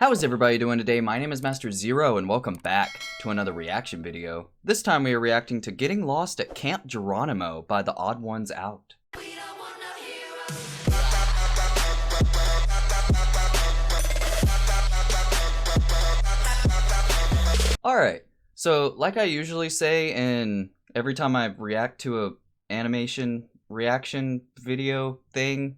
How is everybody doing today? My name is Master Zero and welcome back to another reaction video. This time we are reacting to Getting Lost at Camp Geronimo by TheOdd1sOut. Alright, so like I usually say in every time I react to a animation reaction video thing,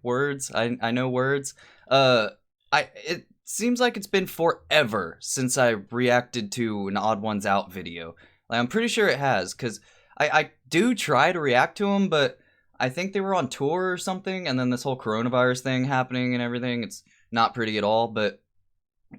words, I know words, it seems like it's been forever since I reacted to an Odd1sOut video. Like, I'm pretty sure it has, because I do try to react to them, but I think they were on tour or something, and then this whole coronavirus thing happening and everything, it's not pretty at all, but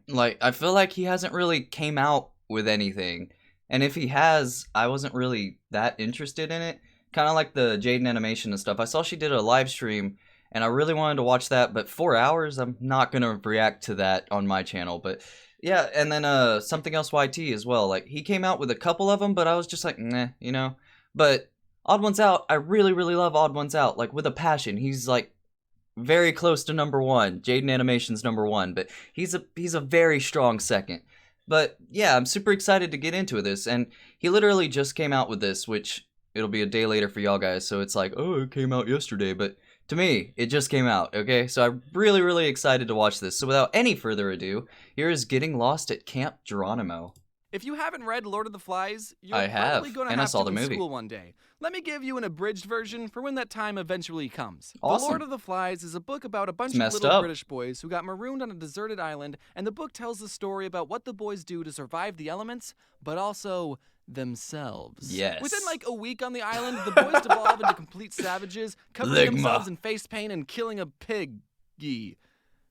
like, I feel like he hasn't really came out with anything, and if he has, I wasn't really that interested in it. Kind of like the Jaden animation and stuff. I saw she did a live stream, and I really wanted to watch that, but 4 hours, I'm not gonna react to that on my channel. But yeah, and then Something Else YT as well. Like, he came out with a couple of them, but I was just like, nah, you know. But Odd1sOut, I really love Odd1sOut, like, with a passion. He's like very close to #1. Jaden Animation's #1, but he's a very strong second. But yeah, I'm super excited to get into this, and he literally just came out with this, which it'll be a day later for y'all guys, so it's like, oh, it came out yesterday, but to me, it just came out, okay? So I'm really excited to watch this. So without any further ado, here is Getting Lost at Camp Geronimo. If you haven't read Lord of the Flies, you're I have, probably going to and I have saw to the in movie. school one day. Let me give you an abridged version for when that time eventually comes. Awesome. The Lord of the Flies is a book about a bunch of messed little up. British boys who got marooned on a deserted island, and the book tells the story about what the boys do to survive the elements, but also themselves. Yes. Within like a week on the island, the boys devolve into complete savages, covering themselves in face paint and killing a piggy.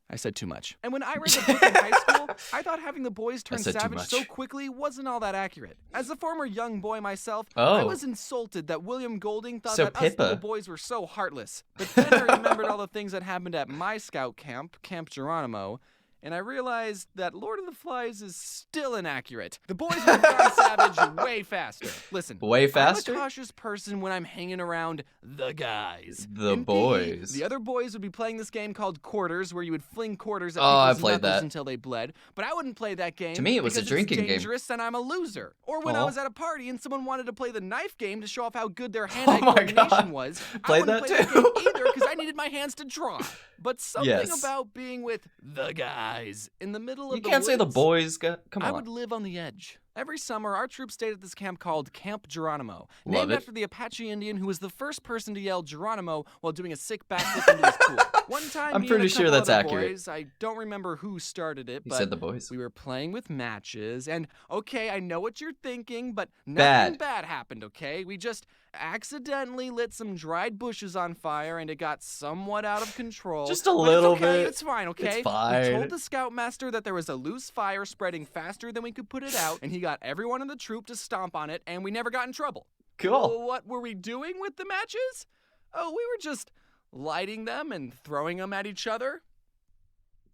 I said too much. And when I read the book in high school, I thought having the boys turn savage so quickly wasn't all that accurate. As a former young boy myself, I was insulted that William Golding thought that us little boys were so heartless. But then I remembered all the things that happened at my scout camp, Camp Geronimo, and I realized that Lord of the Flies is still inaccurate. The boys would have gone savage way faster. Listen, way faster? I'm a cautious person when I'm hanging around the guys. The boys. The other boys would be playing this game called Quarters, where you would fling quarters at people's knuckles until they bled. But I wouldn't play that game. To me, it was a drinking game. It's dangerous and I'm a loser. Or when I was at a party and someone wanted to play the knife game to show off how good their hand-eye coordination was, I wouldn't play that game either because I needed my hands to draw. But something about being with the guys in the middle of the woods. You can't say the boys. Come on. I would live on the edge. Every summer, our troop stayed at this camp called Camp Geronimo, Love named after the Apache Indian who was the first person to yell Geronimo while doing a sick backflip into his pool. One time, I'm pretty sure that's accurate. Boys, I don't remember who started it, but said the boys. We were playing with matches, and okay, I know what you're thinking, but nothing bad happened, okay? We just accidentally lit some dried bushes on fire, and it got somewhat out of control. Just a little bit. It's fine, okay? It's fine. We told the scoutmaster that there was a loose fire spreading faster than we could put it out, and he got everyone in the troop to stomp on it, and we never got in trouble. Cool. Well, what were we doing with the matches? Oh, we were just lighting them and throwing them at each other.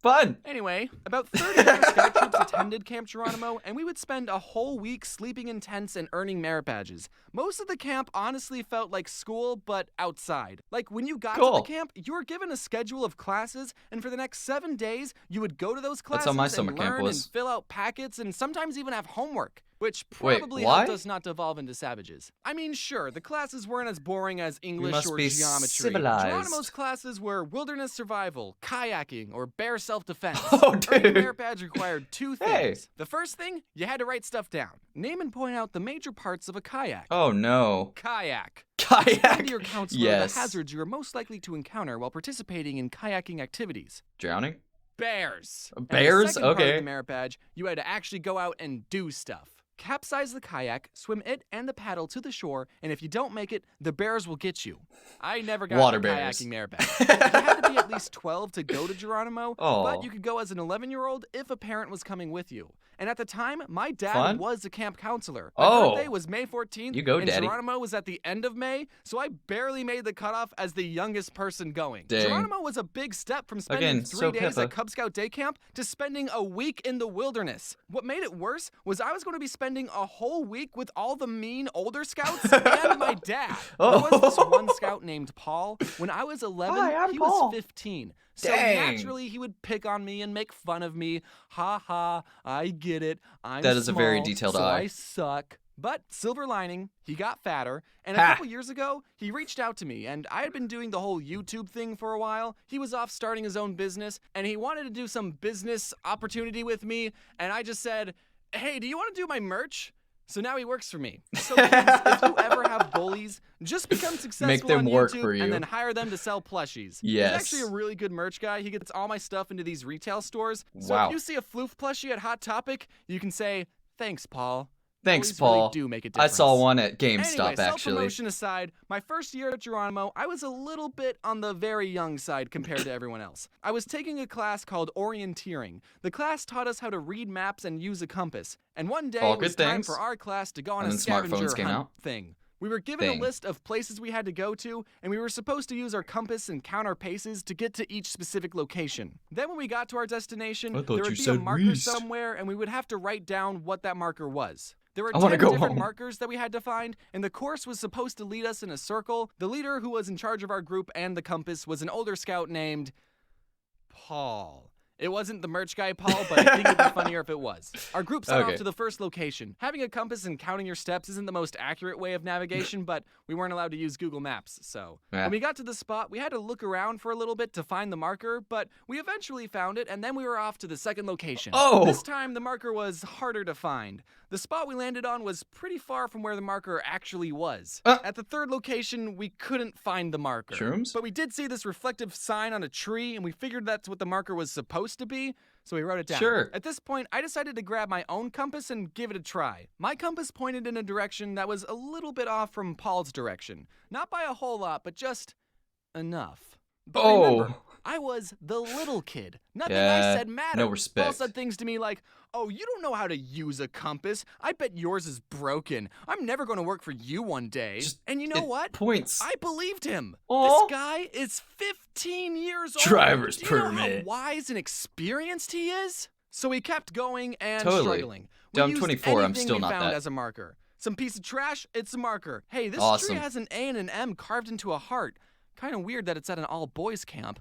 Fun. Anyway, about 30 of our scout troops attended Camp Geronimo, and we would spend a whole week sleeping in tents and earning merit badges. Most of the camp honestly felt like school, but outside. Like, when you got to the camp, you were given a schedule of classes, and for the next 7 days, you would go to those classes and learn and fill out packets and sometimes even have homework. Which probably helped us not devolve into savages. I mean, sure, the classes weren't as boring as English or geometry. Civilized. Geronimo's classes were wilderness survival, kayaking, or bear self-defense. Oh, dude. Earning merit badge required 2 things. The first thing, you had to write stuff down. Name and point out the major parts of a kayak. Oh, no. Kayak. Kayak. Explain to your counselor the hazards you are most likely to encounter while participating in kayaking activities. Drowning? Bears. Bears? And the second part of Okay. the merit badge, you had to actually go out and do stuff. Capsize the kayak, swim it and the paddle to the shore, and if you don't make it, the bears will get you. I never got the kayaking merit badge. You had to be at least 12 to go to Geronimo, but you could go as an 11-year-old if a parent was coming with you. And at the time, my dad was a camp counselor. My birthday was May 14th, and Geronimo was at the end of May, so I barely made the cutoff as the youngest person going. Geronimo was a big step from spending 3 days at Cub Scout day camp to spending a week in the wilderness. What made it worse was I was going to be spending spending a whole week with all the mean older scouts and my dad. There was this one scout named Paul. When I was 11, he was 15. So naturally, he would pick on me and make fun of me. Ha ha, I get it. I'm That is small, a very detailed so eye. I suck. But silver lining, he got fatter, and a couple years ago, he reached out to me, and I had been doing the whole YouTube thing for a while. He was off starting his own business, and he wanted to do some business opportunity with me, and I just said, hey, do you want to do my merch? So now he works for me. So kids, if you ever have bullies, just become successful Make them on work YouTube for you. and then hire them to sell plushies. Yes. He's actually a really good merch guy. He gets all my stuff into these retail stores. So Wow. if you see a floof plushie at Hot Topic, you can say, thanks, Paul. Thanks, Bullies Paul. really do make a I difference. saw one at GameStop, Anyway, actually. self-promotion aside, my first year at Geronimo, I was a little bit on the very young side compared to everyone else. I was taking a class called orienteering. The class taught us how to read maps and use a compass. And one day All it was good time things. for our class to go on And a then scavenger smartphones came hunt out. thing. We were given a list of places we had to go to, and we were supposed to use our compass and count our paces to get to each specific location. Then when we got to our destination, there would be a marker somewhere, and we would have to write down what that marker was. There were 10 different markers that we had to find, and the course was supposed to lead us in a circle. The leader who was in charge of our group and the compass was an older scout named Paul. It wasn't the merch guy, Paul, but I think it'd be funnier if it was. Our group set off to the first location. Having a compass and counting your steps isn't the most accurate way of navigation, but we weren't allowed to use Google Maps, so. When we got to the spot, we had to look around for a little bit to find the marker, but we eventually found it, and then we were off to the second location. This time, the marker was harder to find. The spot we landed on was pretty far from where the marker actually was. At the third location, we couldn't find the marker. Shrooms? But we did see this reflective sign on a tree, and we figured that's what the marker was supposed to be, so we wrote it down. Sure. At this point, I decided to grab my own compass and give it a try. My compass pointed in a direction that was a little bit off from Paul's direction. Not by a whole lot, but just enough. But remember, I was the little kid. Nothing I said mattered. No respect. Paul said things to me like, oh, you don't know how to use a compass. I bet yours is broken. I'm never going to work for you one day. And you know what? Points. I believed him. Aww. This guy is 15 years old. Driver's Do you know permit. how wise and experienced he is? So we kept going and struggling. I'm used 24, I'm anything still we not found that. as a marker. Some piece of trash, it's a marker. Hey, this tree has an A and an M carved into a heart. Kind of weird that it's at an all-boys camp.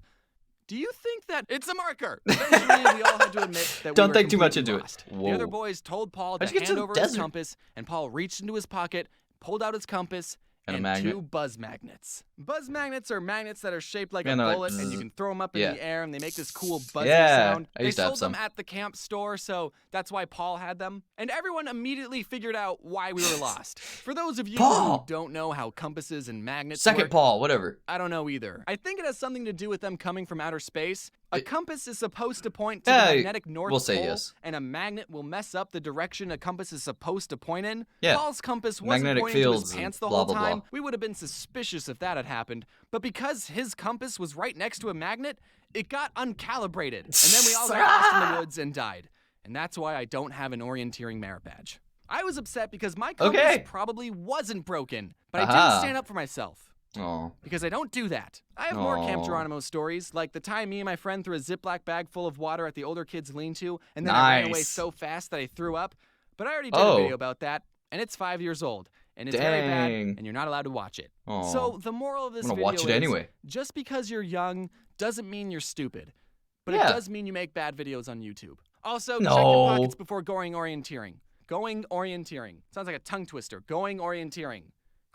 Do you think that it's a marker? Eventually, we all had to admit that Don't we were think too much completely into lost. it. Whoa. The other boys told Paul to hand over his compass, and Paul reached into his pocket, pulled out his compass, and two buzz magnets. Buzz magnets are magnets that are shaped like a bullet, and you can throw them up in the air, and they make this cool buzzing sound. They sold them at the camp store, so that's why Paul had them. And everyone immediately figured out why we were lost. For those of you who don't know how compasses and magnets work, Paul, whatever. I don't know either. I think it has something to do with them coming from outer space. A compass is supposed to point to the magnetic north pole, and a magnet will mess up the direction a compass is supposed to point in. Paul's compass wasn't Magnetic pointing to his fields pants the and blah, whole blah, time. blah. We would have been suspicious if that had happened. But because his compass was right next to a magnet, it got uncalibrated. And then we all got lost in the woods and died. And that's why I don't have an orienteering merit badge. I was upset because my compass probably wasn't broken, but I didn't stand up for myself. Because I don't do that. I have more Camp Geronimo stories, like the time me and my friend threw a Ziploc bag full of water at the older kids' lean-to, and then I ran away so fast that I threw up. But I already did a video about that, and it's 5 years old, and it's very bad, and you're not allowed to watch it. So the moral of this video watch it is, anyway. just because you're young doesn't mean you're stupid, but it does mean you make bad videos on YouTube. Also, check your pockets before going orienteering. Going orienteering. Sounds like a tongue twister. Going orienteering.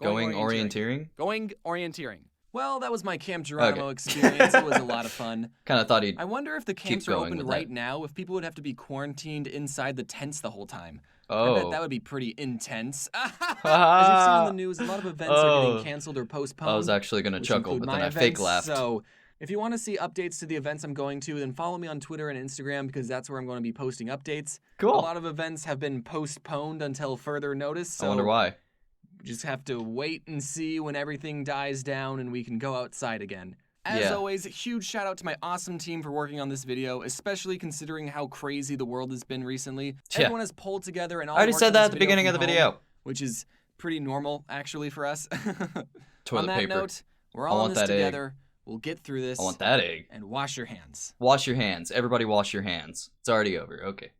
Going orienteering? Going orienteering. Well, that was my Camp Geronimo experience. It was a lot of fun. Kind of thought he'd I wonder if the camps are open right now, if people would have to be quarantined inside the tents the whole time. I bet that would be pretty intense. As you've seen in the news, a lot of events are getting canceled or postponed. I was actually going to chuckle, but then I fake laughed. So if you want to see updates to the events I'm going to, then follow me on Twitter and Instagram because that's where I'm going to be posting updates. Cool. A lot of events have been postponed until further notice. So I wonder why. We just have to wait and see when everything dies down and we can go outside again. As always, a huge shout out to my awesome team for working on this video, especially considering how crazy the world has been recently. Everyone has pulled together and all I already said that at the beginning of the video. Which is pretty normal, actually, for us. Toilet on that paper. note, we're all in this together. We'll get through this. I want that egg. And wash your hands. Wash your hands. Everybody wash your hands. It's already over. Okay.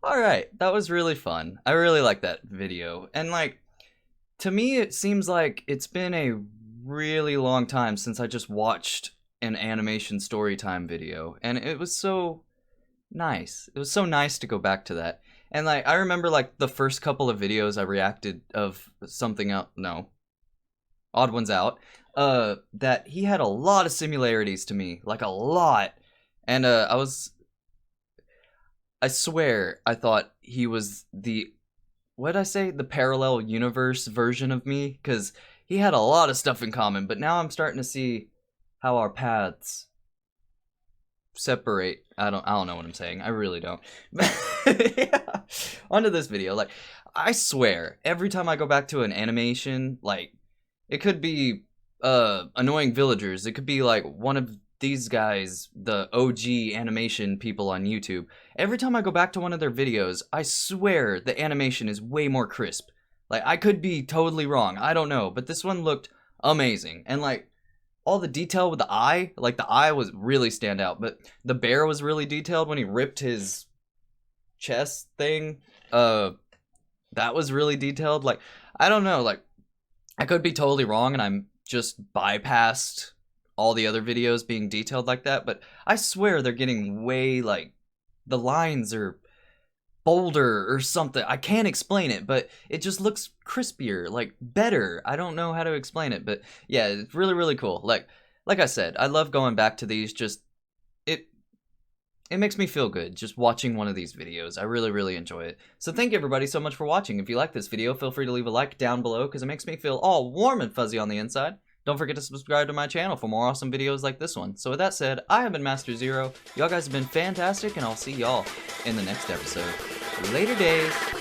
Alright, that was really fun. I really like that video. And like, to me it seems like it's been a really long time since I just watched an animation storytime video. And it was so nice. It was so nice to go back to that. And like, I remember like the first couple of videos I reacted of something else, no, TheOdd1sOut, that he had a lot of similarities to me, like a lot. And I swear I thought he was the, what did I say? The parallel universe version of me, because he had a lot of stuff in common, but now I'm starting to see how our paths separate. I don't know what I'm saying. I really don't. Yeah. Onto this video. Like, I swear, every time I go back to an animation, like, it could be annoying villagers. It could be like one of these guys, the OG animation people on YouTube. Every time I go back to one of their videos, I swear the animation is way more crisp. Like, I could be totally wrong. I don't know. But this one looked amazing. And like, all the detail with the eye, like the eye was really stand out, but the bear was really detailed when he ripped his chest thing. That was really detailed. Like, I don't know, like, I could be totally wrong and I'm just bypassed all the other videos being detailed like that, but I swear they're getting way, like, the lines are bolder or something. I can't explain it, but it just looks crispier, like better. I don't know how to explain it, but yeah, it's really, really cool. Like I said, I love going back to these. Just it makes me feel good just watching one of these videos. I really, really enjoy it. So thank you everybody so much for watching. If you like this video, feel free to leave a like down below because it makes me feel all warm and fuzzy on the inside. Don't forget to subscribe to my channel for more awesome videos like this one. So with that said, I have been Master Zero. Y'all guys have been fantastic, and I'll see y'all in the next episode. Later days.